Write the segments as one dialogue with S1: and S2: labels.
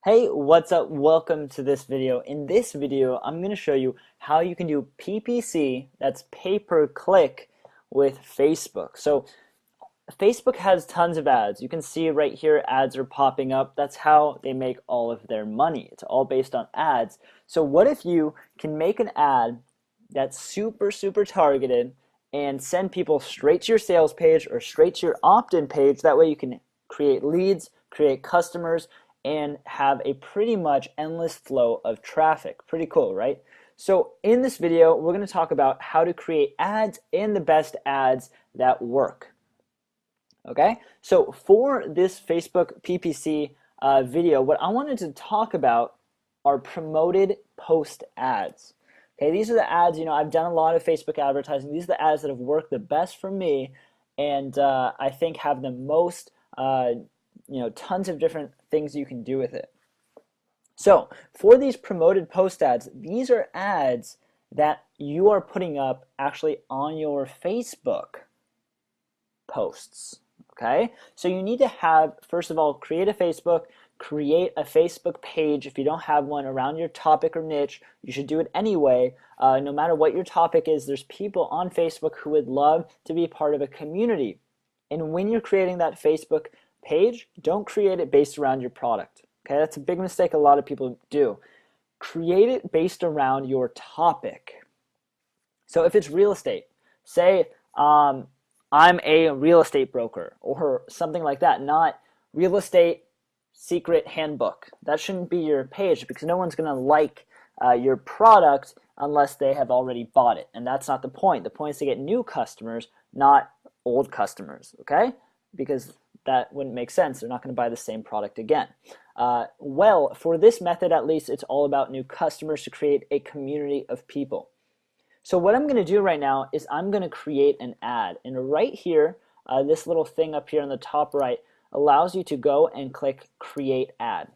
S1: Hey, what's up? Welcome to this video. In this video, I'm going to show you how you can do PPC, that's pay-per-click, with Facebook. So Facebook has tons of ads. You can see right here ads are popping up. That's how they make all of their money. It's all based on ads. So what if you can make an ad that's super targeted and send people straight to your sales page or straight to your opt-in page? That way you can create leads, create customers, and have a pretty much endless flow of traffic. Pretty cool, right? So in this video, we're going to talk about how to create ads and the best ads that work. Okay, so for this Facebook PPC video, what I wanted to talk about are promoted post ads. Okay, these are the ads, I've done a lot of Facebook advertising. These are the ads that have worked the best for me, and I think have the most, tons of different things you can do with it. So for these promoted post ads, these are ads that you are putting up actually on your Facebook posts. Okay, so you need to have, first of all, create a Facebook page. If you don't have one around your topic or niche, you should do it anyway. No matter what your topic is, there's people on Facebook who would love to be part of a community. And when you're creating that Facebook page, don't create it based around your product. Okay, that's a big mistake a lot of people do. Create it based around your topic. So if it's real estate, say I'm a real estate broker or something like that, not real estate secret handbook. That shouldn't be your page because no one's going to like your product unless they have already bought it. And that's not the point. The point is to get new customers, not old customers, okay? Because that wouldn't make sense. They're not going to buy the same product again. Well, for this method at least, it's all about new customers to create a community of people. So what I'm going to do right now is I'm going to create an ad. And right here, this little thing up here on the top right allows you to go and click Create Ad.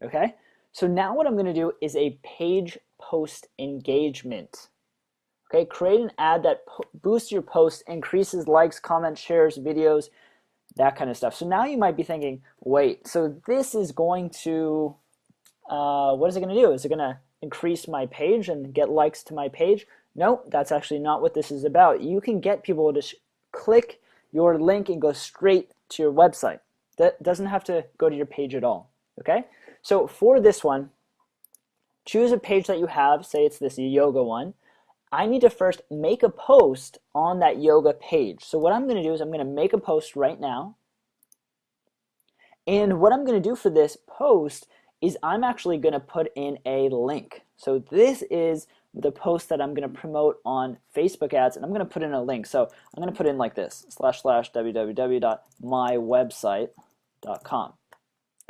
S1: Okay? So now what I'm going to do is a page post engagement. Okay? Create an ad that boosts your post, increases likes, comments, shares, videos, that kind of stuff. So now you might be thinking, wait, so this is going to, what is it going to do? Is it going to increase my page and get likes to my page? No, that's actually not what this is about. You can get people to click your link and go straight to your website. That doesn't have to go to your page at all. Okay? So for this one, choose a page that you have. Say it's this yoga one. I need to first make a post on that yoga page. So what I'm going to do is I'm going to make a post right now. And what I'm going to do for this post is I'm actually going to put in a link. So this is the post that I'm going to promote on Facebook ads, and I'm going to put in a link. So I'm going to put in like this, //www.mywebsite.com.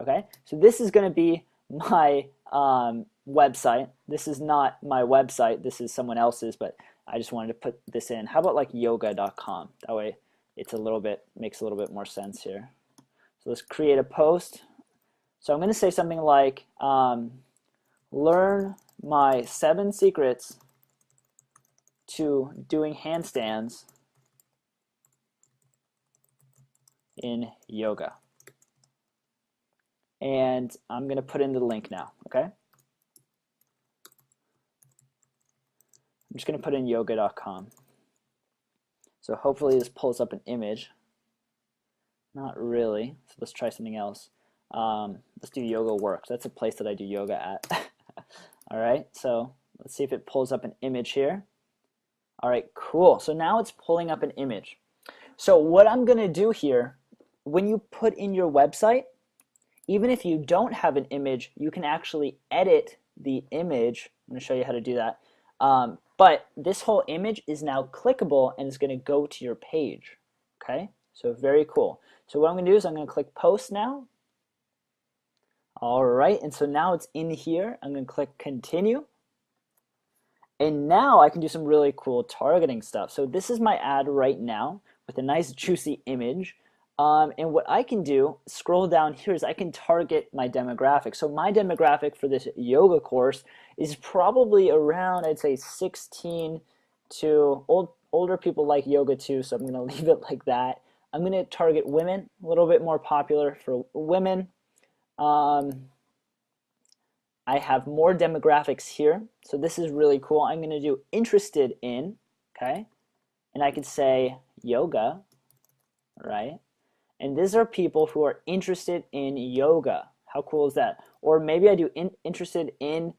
S1: Okay, so this is going to be my website. This is not my website, this is someone else's, but I just wanted to put this in. How about like yoga.com? That way it's makes a little bit more sense here. So let's create a post. So I'm going to say something like, learn my 7 secrets to doing handstands in yoga. And I'm going to put in the link now, okay? I'm just going to put in yoga.com. So hopefully this pulls up an image. Not really. So let's try something else. Let's do Yoga Works. That's a place that I do yoga at. All right, so let's see if it pulls up an image here. All right, cool. So now it's pulling up an image. So what I'm going to do here, when you put in your website, even if you don't have an image, you can actually edit the image. I'm going to show you how to do that. But this whole image is now clickable and it's going to go to your page. Okay, so very cool. So what I'm going to do is I'm going to click Post now. All right, and so now it's in here. I'm going to click Continue. And now I can do some really cool targeting stuff. So this is my ad right now with a nice juicy image. And what I can do, scroll down here, is I can target my demographic. So my demographic for this yoga course is probably around, I'd say 16 to older people like yoga too, so I'm going to leave it like that. I'm going to target women, a little bit more popular for women. I have more demographics here. So this is really cool. I'm going to do interested in, okay? And I could say yoga, right? And these are people who are interested in yoga. How cool is that? Or maybe I do interested in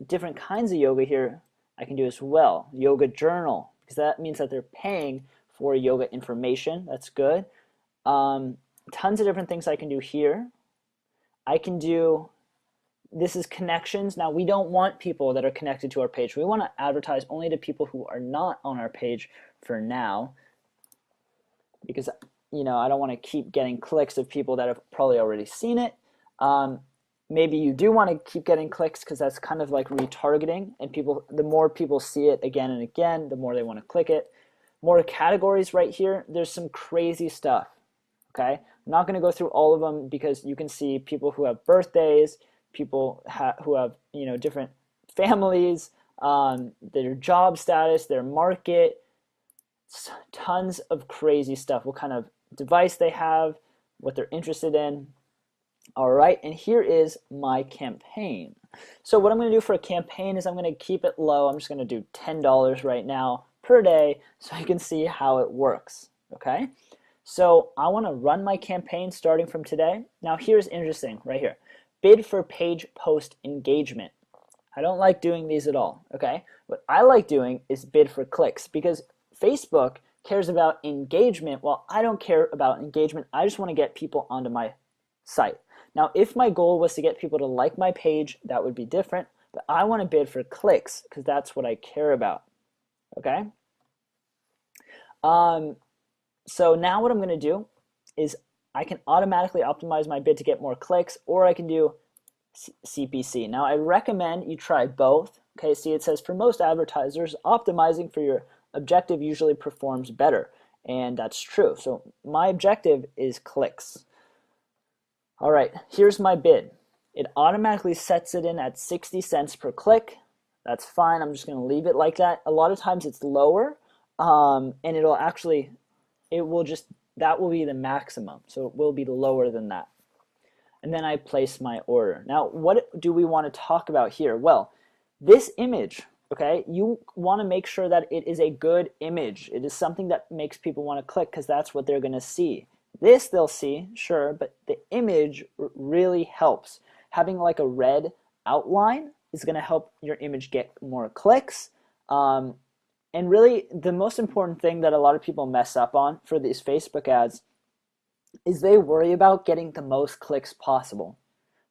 S1: different kinds of yoga here. I can do as well. Yoga journal, because that means that they're paying for yoga information. That's good. Tons of different things I can do here. I can do, this is connections. Now we don't want people that are connected to our page. We want to advertise only to people who are not on our page for now, because I don't want to keep getting clicks of people that have probably already seen it. Maybe you do want to keep getting clicks because that's kind of like retargeting, and the more people see it again and again, the more they want to click it. More categories right here. There's some crazy stuff. Okay, I'm not going to go through all of them because you can see people who have birthdays, people who have different families, their job status, their market, tons of crazy stuff. What kind of device they have, what they're interested in. All right, and here is my campaign. So what I'm going to do for a campaign is I'm going to keep it low. I'm just going to do $10 right now per day so you can see how it works. Okay, so I want to run my campaign starting from today. Now here's interesting right here. Bid for page post engagement. I don't like doing these at all. Okay, what I like doing is bid for clicks, because Facebook cares about engagement while I don't care about engagement. I just want to get people onto my site. Now, if my goal was to get people to like my page, that would be different, but I want to bid for clicks because that's what I care about. Okay? So now what I'm going to do is I can automatically optimize my bid to get more clicks, or I can do CPC. Now, I recommend you try both. Okay, see, it says for most advertisers, optimizing for your objective usually performs better, and that's true. So my objective is clicks. All right, here's my bid. It automatically sets it in at 60 cents per click. That's fine. I'm just going to leave it like that. A lot of times it's lower, and that will be the maximum. So it will be lower than that. And then I place my order. Now, what do we want to talk about here? Well, this image, okay, you want to make sure that it is a good image. It is something that makes people want to click because that's what they're going to see. This they'll see, sure, but the image really helps. Having like a red outline is going to help your image get more clicks. And really, the most important thing that a lot of people mess up on for these Facebook ads is they worry about getting the most clicks possible,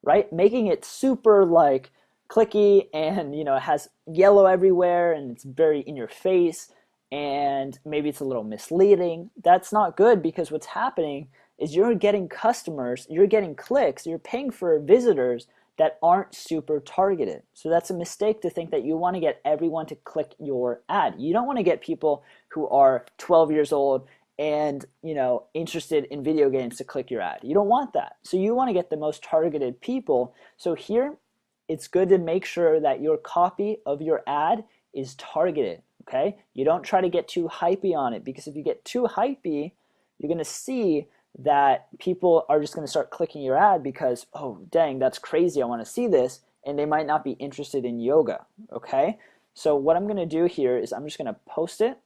S1: right? Making it super like clicky and it has yellow everywhere and it's very in your face, and maybe it's a little misleading. That's not good, because what's happening is you're getting customers, you're getting clicks, you're paying for visitors that aren't super targeted. So that's a mistake to think that you want to get everyone to click your ad. You don't want to get people who are 12 years old and interested in video games to click your ad. You don't want that. So you want to get the most targeted people. So here, it's good to make sure that your copy of your ad is targeted. Okay, you don't try to get too hypey on it, because if you get too hypey, you're going to see that people are just going to start clicking your ad because, oh, dang, that's crazy, I want to see this, and they might not be interested in yoga. Okay, so what I'm going to do here is I'm just going to post it.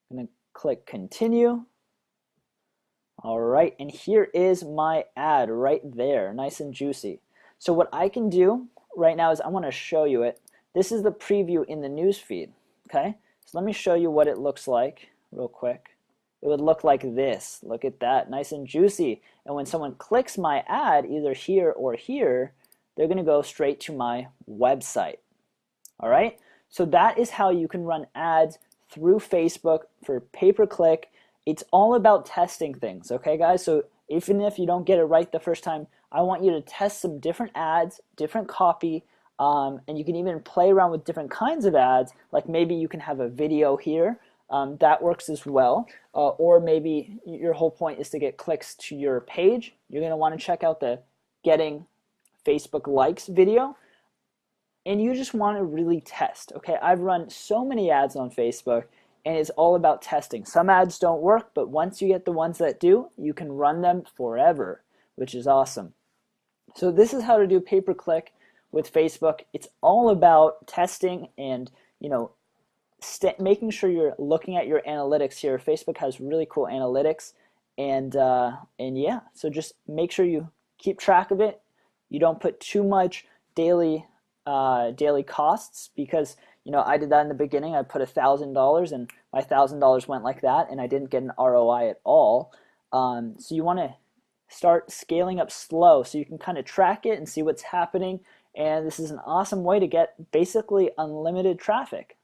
S1: I'm going to click continue. All right, and here is my ad right there, nice and juicy. So what I can do right now is I want to show you it. This is the preview in the news feed. Okay, so let me show you what it looks like real quick. It would look like this. Look at that, nice and juicy. And when someone clicks my ad, either here or here, they're going to go straight to my website. All right, so that is how you can run ads through Facebook for pay-per-click. It's all about testing things, okay, guys? So even if you don't get it right the first time, I want you to test some different ads, different copy, and you can even play around with different kinds of ads. Like maybe you can have a video here. That works as well. Or maybe your whole point is to get clicks to your page. You're going to want to check out the Getting Facebook Likes video. And you just want to really test, okay? I've run so many ads on Facebook, and it's all about testing. Some ads don't work, but once you get the ones that do, you can run them forever. which is awesome. So this is how to do pay-per-click with Facebook. It's all about testing and, you know, making sure you're looking at your analytics here. Facebook has really cool analytics, and yeah, so just make sure you keep track of it. You don't put too much daily costs, because I did that in the beginning. I put $1,000 and my $1,000 went like that, and I didn't get an ROI at all. So you want to start scaling up slow so you can kind of track it and see what's happening. And this is an awesome way to get basically unlimited traffic.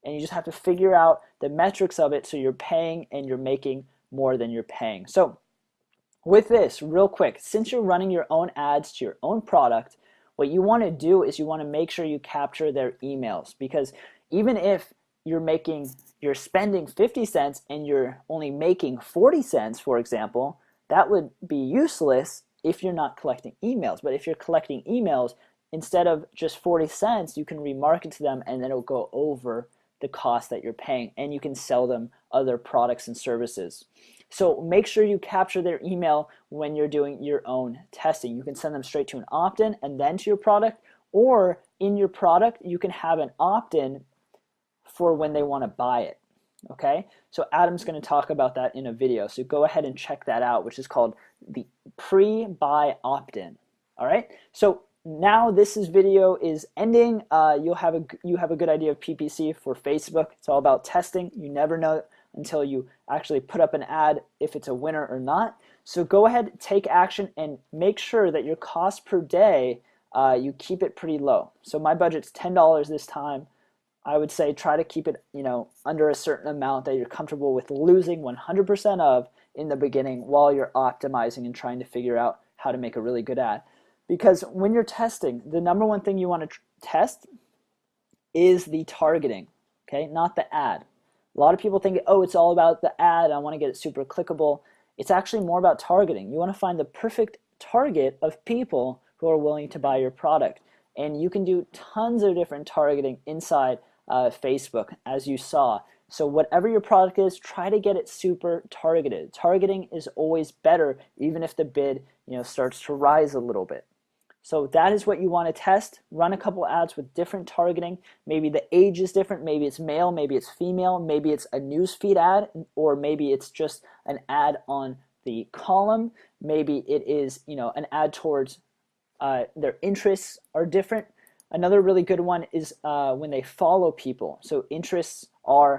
S1: And you just have to figure out the metrics of it so you're paying and you're making more than you're paying. So with this, real quick, since you're running your own ads to your own product, what you want to do is you want to make sure you capture their emails, because even if you're spending 50 cents and you're only making 40 cents, for example, that would be useless if you're not collecting emails. But if you're collecting emails, instead of just 40 cents, you can remarket to them, and then it'll go over the cost that you're paying, and you can sell them other products and services. So make sure you capture their email when you're doing your own testing. You can send them straight to an opt-in and then to your product, or in your product you can have an opt-in for when they want to buy it. Okay, so Adam's going to talk about that in a video, so go ahead and check that out, which is called the pre-buy opt-in. All right, so now this video is ending. You have a good idea of PPC for Facebook. It's all about testing. You never know until you actually put up an ad if it's a winner or not. So go ahead, take action, and make sure that your cost per day, you keep it pretty low. So my budget's $10 this time. I would say try to keep it, under a certain amount that you're comfortable with losing 100% of in the beginning, while you're optimizing and trying to figure out how to make a really good ad. Because when you're testing, the number one thing you want to test is the targeting, okay, not the ad. A lot of people think, oh, it's all about the ad, I want to get it super clickable. It's actually more about targeting. You want to find the perfect target of people who are willing to buy your product. And you can do tons of different targeting inside Facebook, as you saw. So whatever your product is, try to get it super targeted. Targeting is always better, even if the bid starts to rise a little bit. So that is what you want to test. Run a couple ads with different targeting. Maybe the age is different. Maybe it's male, maybe it's female, maybe it's a newsfeed ad, or maybe it's just an ad on the column. Maybe it is an ad towards their interests are different. Another really good one is when they follow people. So interests are